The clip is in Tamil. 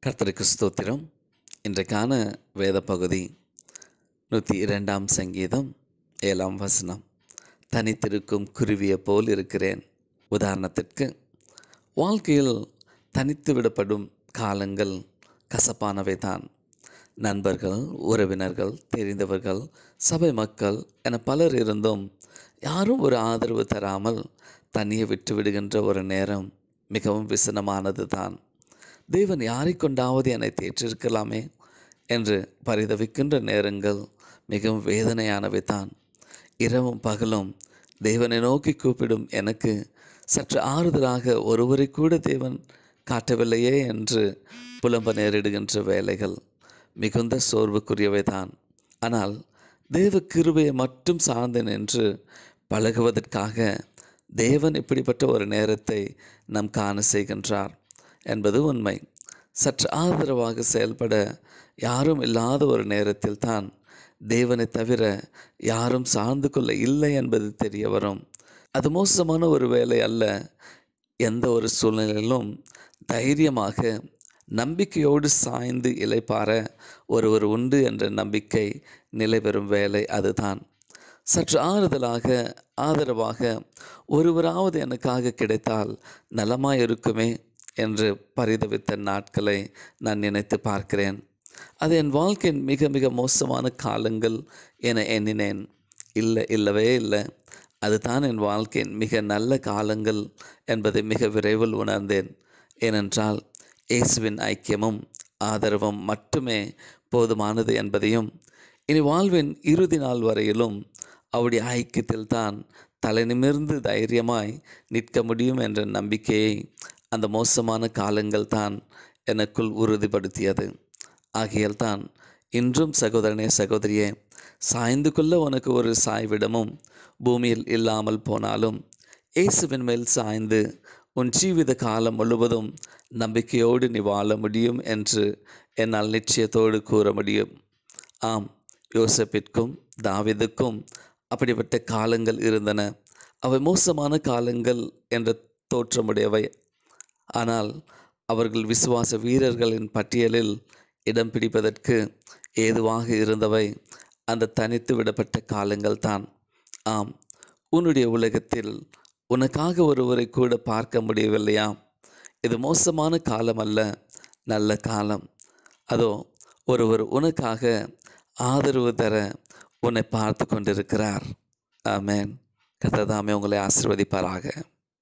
கர்த்தருக்கு ஸ்தோத்திரம். இன்றைக்கான வேத பகுதி 102ஆம் சங்கீதம் 7ஆம் வசனம். தனித்திருக்கும் குருவியை போல் இருக்கிறேன். உதாரணத்திற்கு, வாழ்க்கையில் தனித்து விடப்படும் காலங்கள் கசப்பானவை தான். நண்பர்கள், உறவினர்கள், தெரிந்தவர்கள், சபை மக்கள் என பலர் இருந்தும் யாரும் ஒரு ஆதரவு தராமல் தனியே விட்டு விடுகின்ற ஒரு நேரம் மிகவும் விசனமானது தான். தேவன் யாரை கொண்டாவது என்னை தேற்றிருக்கலாமே என்று பரிதவிக்கின்ற நேரங்கள் மிகவும் வேதனையானவை தான். இரவும் பகலும் தேவனை நோக்கி கூப்பிடும் எனக்கு சற்று ஆறுதலாக ஒருவரை கூட தேவன் காட்டவில்லையே என்று புலம்ப நேரிடுகின்ற வேலைகள் மிகுந்த சோர்வுக்குரியவை தான். ஆனால் தேவ கிருபையை மட்டும் சார்ந்து நின்று பழகுவதற்காக தேவன் இப்படிப்பட்ட ஒரு நேரத்தை நாம் காண செய்கின்றார் என்பது உண்மை. சற்று ஆதரவாக செயல்பட யாரும் இல்லாத ஒரு நேரத்தில் தான் தேவனை தவிர யாரும் சார்ந்து கொள்ள இல்லை என்பது தெரிய வரும். அது மோசமான ஒரு வேலை அல்ல. எந்த ஒரு சூழ்நிலையிலும் தைரியமாக நம்பிக்கையோடு சாய்ந்து இளைப்பாற ஒருவர் உண்டு என்ற நம்பிக்கை நிலை பெறும் வேலை அதுதான். சற்று ஆதரவாக ஒருவராவது எனக்காக கிடைத்தால் நலமாயிருக்குமே என்று பரிதவித்த நாட்களை நான் நினைத்து பார்க்கிறேன். அது என் வாழ்க்கையின் மிக மிக மோசமான காலங்கள் என எண்ணினேன். இல்லவே இல்லை. அதுதான் என் வாழ்க்கையின் மிக நல்ல காலங்கள் என்பதை மிக விரைவில் உணர்ந்தேன். ஏனென்றால் இயேசுவின் ஐக்கியமும் ஆதரவும் மட்டுமே போதுமானது என்பதையும், இனி வாழ்வின் இறுதி நாள் வரையிலும் அவருடைய ஐக்கியத்தில் தான் தலை நிமிர்ந்து தைரியமாய் நிற்க முடியும் என்ற நம்பிக்கையை அந்த மோசமான காலங்கள் தான் எனக்குள் உறுதிப்படுத்தியது. ஆகையால் தான் இன்றும் சகோதரனே, சகோதரியே, சாய்ந்து கொள்ள உனக்கு ஒரு சாய்விடமும் பூமியில் இல்லாமல் போனாலும் இயேசுவின் மேல் சாய்ந்து உன் ஜீவித காலம் முழுவதும் நம்பிக்கையோடு நீ வாழ முடியும் என்று என்னால் நிச்சயத்தோடு கூற முடியும். ஆம், யோசேப்பிற்கும் தாவீதுக்கும் அப்படிப்பட்ட காலங்கள் இருந்தன. அவை மோசமான காலங்கள் என்ற தோற்றமுடையவை. ஆனால் அவர்கள் விசுவாச வீரர்களின் பட்டியலில் இடம் பிடிப்பதற்கு ஏதுவாக இருந்தவை அந்த தனித்து விடப்பட்ட காலங்கள் தான். ஆம், உன்னுடைய உலகத்தில் உனக்காக ஒருவரை கூட பார்க்க முடியவில்லையா? இது மோசமான காலம் அல்ல, நல்ல காலம். அதோ ஒருவர் உனக்காக ஆதரவு தர உன்னை பார்த்து கொண்டிருக்கிறார். ஆமென். கர்த்தர் தாமே உங்களை ஆசீர்வதிப்பாராக.